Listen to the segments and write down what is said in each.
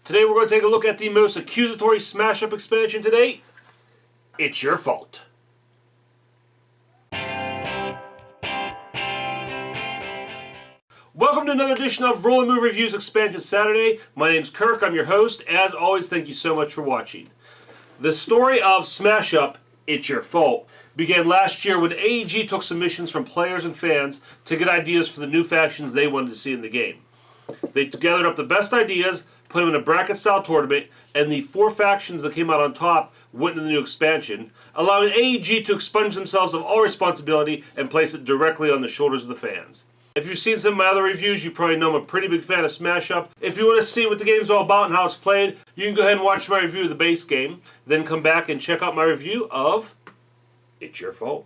Today we're going to take a look at the most accusatory smash-up expansion to date. It's Your Fault. Welcome to another edition of Roll and Move Reviews Expansion Saturday. My name's Kirk, I'm your host. As always, thank you so much for watching. The story of Smash Up, It's Your Fault, began last year when AEG took submissions from players and fans to get ideas for the new factions they wanted to see in the game. They gathered up the best ideas, put them in a bracket-style tournament, and the 4 factions that came out on top went into the new expansion, allowing AEG to expunge themselves of all responsibility and place it directly on the shoulders of the fans. If you've seen some of my other reviews, you probably know I'm a pretty big fan of Smash Up. If you want to see what the game's all about and how it's played, you can go ahead and watch my review of the base game, then come back and check out my review of It's Your Fault.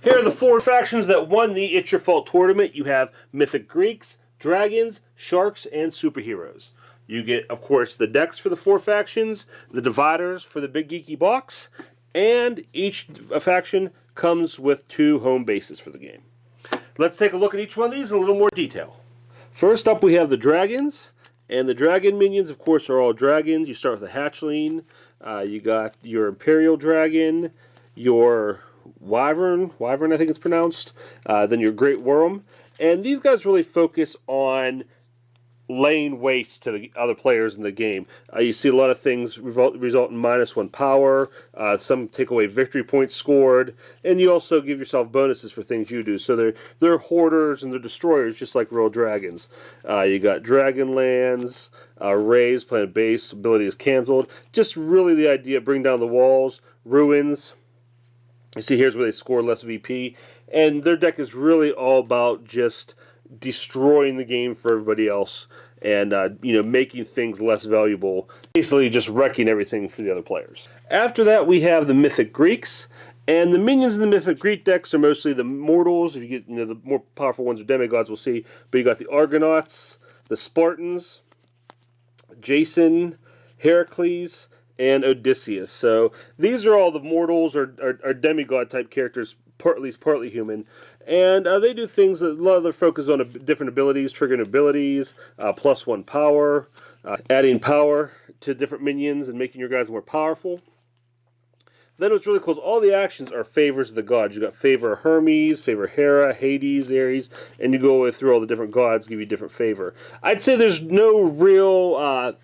Here are the 4 factions that won the It's Your Fault tournament. You have Mythic Greeks, Dragons, Sharks, and Superheroes. You get, of course, the decks for the 4 factions, the dividers for the big geeky box, and each faction comes with 2 home bases for the game. Let's take a look at each one of these in a little more detail. First up, we have the Dragons, and the Dragon minions, of course, are all dragons. You start with a hatchling, you got your Imperial Dragon, your Wyvern I think it's pronounced, then your Great Worm. And these guys really focus on laying waste to the other players in the game. You see a lot of things result in -1 power, some take away victory points scored, and you also give yourself bonuses for things you do. So they're hoarders and they're destroyers, just like real dragons. You got Dragonlands, Raise, planet base, ability is cancelled. Just really the idea, bring down the walls, ruins. You see here's where they score less VP, and their deck is really all about just destroying the game for everybody else and making things less valuable, basically just wrecking everything for the other players. After that, we have the Mythic Greeks, and the minions in the Mythic Greek decks are mostly the mortals. If you get the more powerful ones are demigods, we'll see, but you got the Argonauts, the Spartans, Jason, Heracles, and Odysseus. So these are all the mortals or demigod type characters, partly human, and they do things that a lot of their focus on different abilities, triggering abilities, +1 power, adding power to different minions and making your guys more powerful. Then what's really cool is all the actions are favors of the gods. You got favor Hermes, favor Hera, Hades, Ares, and you go through all the different gods, give you different favor. I'd say there's no real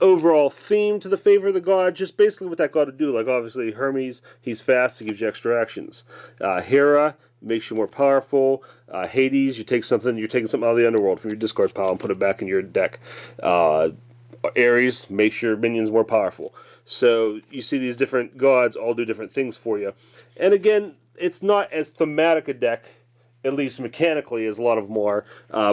overall theme to the favor of the god, just basically what that god would do. Like obviously Hermes, he's fast, he gives you extra actions. Hera makes you more powerful. Hades, you're taking something out of the underworld from your discard pile and put it back in your deck. Ares makes your minions more powerful. So you see these different gods all do different things for you. And again, it's not as thematic a deck, at least mechanically, as a lot of them are,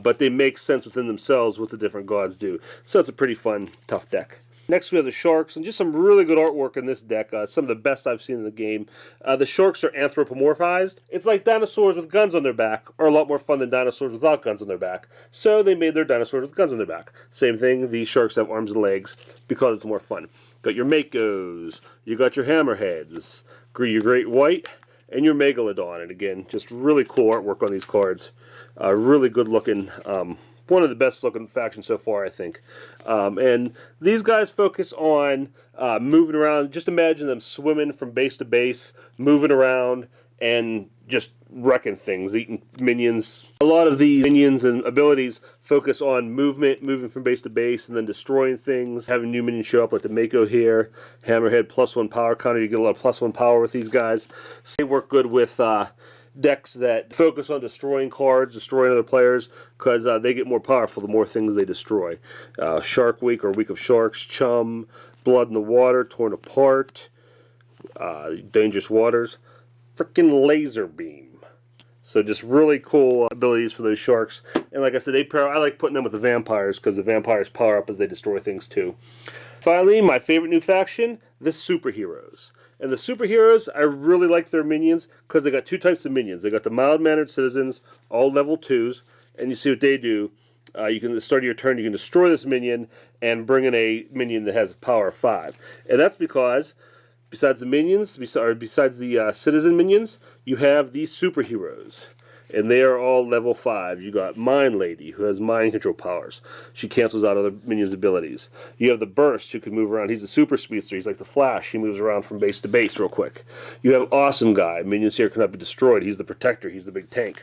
but they make sense within themselves what the different gods do. So it's a pretty fun, tough deck. Next we have the Sharks, and just some really good artwork in this deck, some of the best I've seen in the game. The Sharks are anthropomorphized. It's like dinosaurs with guns on their back are a lot more fun than dinosaurs without guns on their back. So they made their dinosaurs with guns on their back. Same thing, these sharks have arms and legs because it's more fun. Got your Makos, you got your Hammerheads, your Great White, and your Megalodon. And again, just really cool artwork on these cards. Really good looking. One of the best looking factions so far, I think. And these guys focus on moving around. Just imagine them swimming from base to base, moving around, and just wrecking things, eating minions. A lot of these minions and abilities focus on movement, moving from base to base, and then destroying things, having new minions show up like the Mako here, Hammerhead, +1 power counter. You get a lot of +1 power with these guys. So they work good with decks that focus on destroying cards, destroying other players, because they get more powerful the more things they destroy. Shark Week or Week of Sharks, Chum, Blood in the Water, Torn Apart, Dangerous Waters, frickin' Laser Beam. So just really cool abilities for those sharks. And like I said, I like putting them with the vampires because the vampires power up as they destroy things too. Finally, my favorite new faction, the Superheroes. And the Superheroes, I really like their minions because they got 2 types of minions. They got the mild-mannered citizens, all level 2s, and you see what they do. You can, at the start of your turn, you can destroy this minion and bring in a minion that has a power of 5. And that's because besides the minions, besides the citizen minions, you have these superheroes. and they are all level 5. You got Mind Lady, who has mind control powers. She cancels out other minions' abilities. You have the Burst, who can move around. He's a super speedster. He's like the Flash. He moves around from base to base real quick. You have Awesome Guy. Minions here cannot be destroyed. He's the protector. He's the big tank.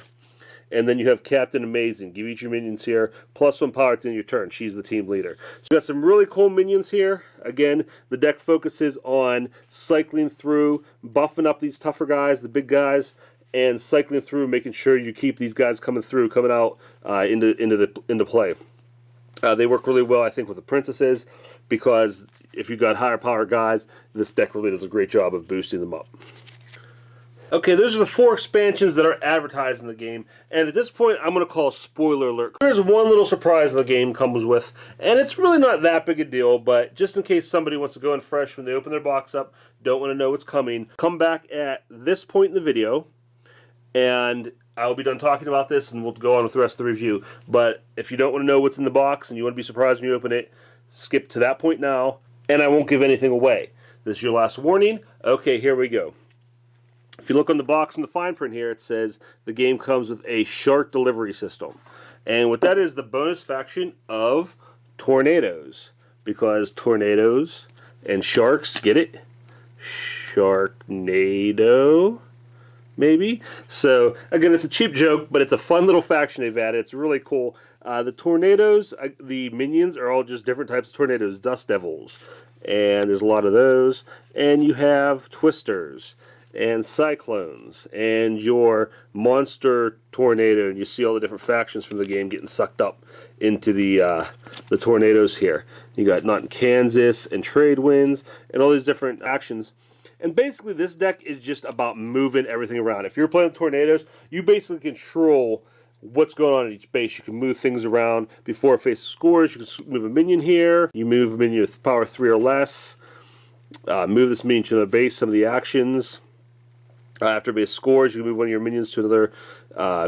And then you have Captain Amazing. Give each of your minions here +1 power at the end of your turn. She's the team leader. So you got some really cool minions here. Again, the deck focuses on cycling through, buffing up these tougher guys, the big guys, and cycling through, making sure you keep these guys coming out into play. They work really well, I think, with the princesses, because if you've got higher power guys, this deck really does a great job of boosting them up. Okay, those are the 4 expansions that are advertised in the game, and at this point I'm going to call a spoiler alert. There's one little surprise the game comes with, and it's really not that big a deal, but just in case somebody wants to go in fresh when they open their box up, don't want to know what's coming, come back at this point in the video, and I'll be done talking about this, and we'll go on with the rest of the review. But if you don't want to know what's in the box, and you want to be surprised when you open it, skip to that point now, and I won't give anything away. This is your last warning. Okay, here we go. If you look on the box in the fine print here, it says the game comes with a shark delivery system. And what that is, the bonus faction of tornadoes. Because tornadoes and sharks, get it? Sharknado, maybe? So, again, it's a cheap joke, but it's a fun little faction they've added. It's really cool. The tornadoes, the minions are all just different types of tornadoes. Dust Devils. And there's a lot of those. And you have Twisters and Cyclones, and your monster tornado, and you see all the different factions from the game getting sucked up into the tornadoes here. You got Not in Kansas and Trade Winds and all these different actions. And basically this deck is just about moving everything around. If you're playing tornadoes, you basically control what's going on at each base. You can move things around before a face scores. You can move a minion here. You move a minion with power 3 or less. Move this minion to another base. Some of the actions. After base scores, you can move one of your minions to another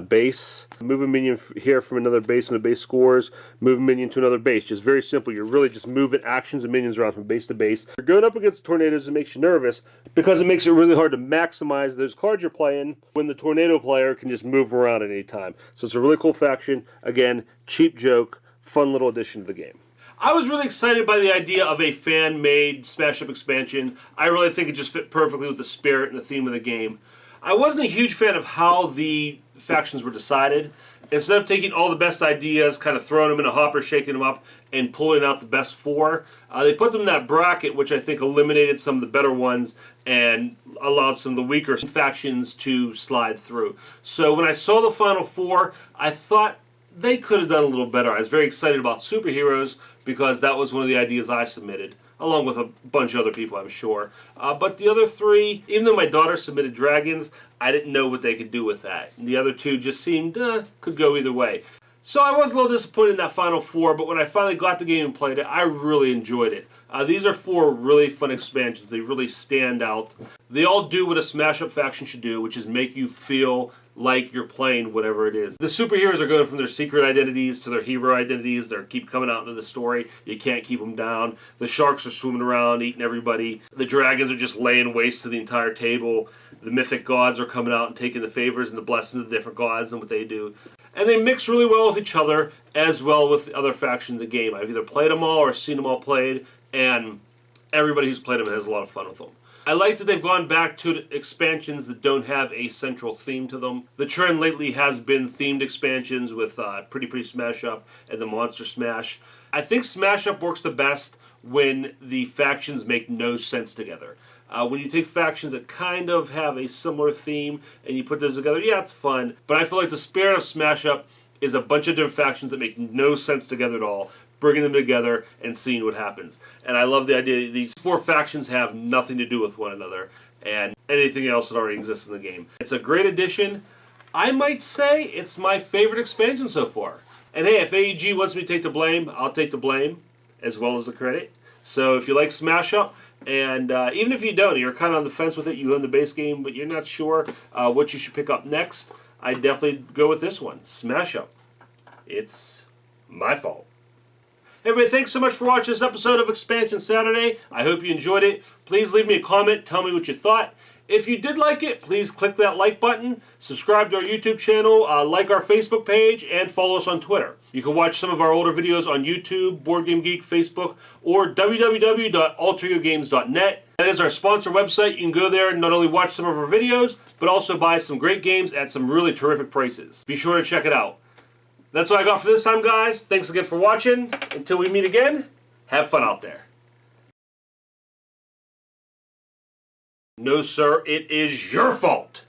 base. Move a minion here from another base when the base scores. Move a minion to another base. Just very simple. You're really just moving actions and minions around from base to base. You're going up against tornadoes, it makes you nervous because it makes it really hard to maximize those cards you're playing when the tornado player can just move around at any time. So it's a really cool faction. Again, cheap joke, fun little addition to the game. I was really excited by the idea of a fan-made Smash Up expansion. I really think it just fit perfectly with the spirit and the theme of the game. I wasn't a huge fan of how the factions were decided. Instead of taking all the best ideas, kind of throwing them in a hopper, shaking them up, and pulling out the best 4, they put them in that bracket, which I think eliminated some of the better ones and allowed some of the weaker factions to slide through. So when I saw the final 4, I thought they could have done a little better. I was very excited about superheroes because that was one of the ideas I submitted, along with a bunch of other people, I'm sure. But the other 3, even though my daughter submitted dragons, I didn't know what they could do with that. And the other 2 just seemed, could go either way. So I was a little disappointed in that final 4, but when I finally got the game and played it, I really enjoyed it. These are 4 really fun expansions. They really stand out. They all do what a Smash Up faction should do, which is make you feel like you're playing whatever it is. The superheroes are going from their secret identities to their hero identities. They keep coming out into the story. You can't keep them down. The sharks are swimming around, eating everybody. The dragons are just laying waste to the entire table. The mythic gods are coming out and taking the favors and the blessings of the different gods and what they do. And they mix really well with each other, as well with the other factions of the game. I've either played them all or seen them all played, and everybody who's played them has a lot of fun with them. I like that they've gone back to expansions that don't have a central theme to them. The trend lately has been themed expansions with Pretty Smash Up and the Monster Smash. I think Smash Up works the best when the factions make no sense together. When you take factions that kind of have a similar theme and you put those together, yeah, it's fun. But I feel like the spirit of Smash Up is a bunch of different factions that make no sense together at all, bringing them together and seeing what happens. And I love the idea that these 4 factions have nothing to do with one another and anything else that already exists in the game. It's a great addition. I might say it's my favorite expansion so far. And hey, if AEG wants me to take the blame, I'll take the blame as well as the credit. So if you like Smash Up, and even if you don't, you're kind of on the fence with it, you own the base game, but you're not sure what you should pick up next, I'd definitely go with this one, Smash Up. It's my fault. Hey everybody, thanks so much for watching this episode of Expansion Saturday. I hope you enjoyed it. Please leave me a comment, tell me what you thought. If you did like it, please click that like button, subscribe to our YouTube channel, like our Facebook page, and follow us on Twitter. You can watch some of our older videos on YouTube, Board Game Geek, Facebook, or www.alteryogames.net. That is our sponsor website. You can go there and not only watch some of our videos, but also buy some great games at some really terrific prices. Be sure to check it out. That's all I got for this time, guys. Thanks again for watching. Until we meet again, have fun out there. No, sir, it is your fault.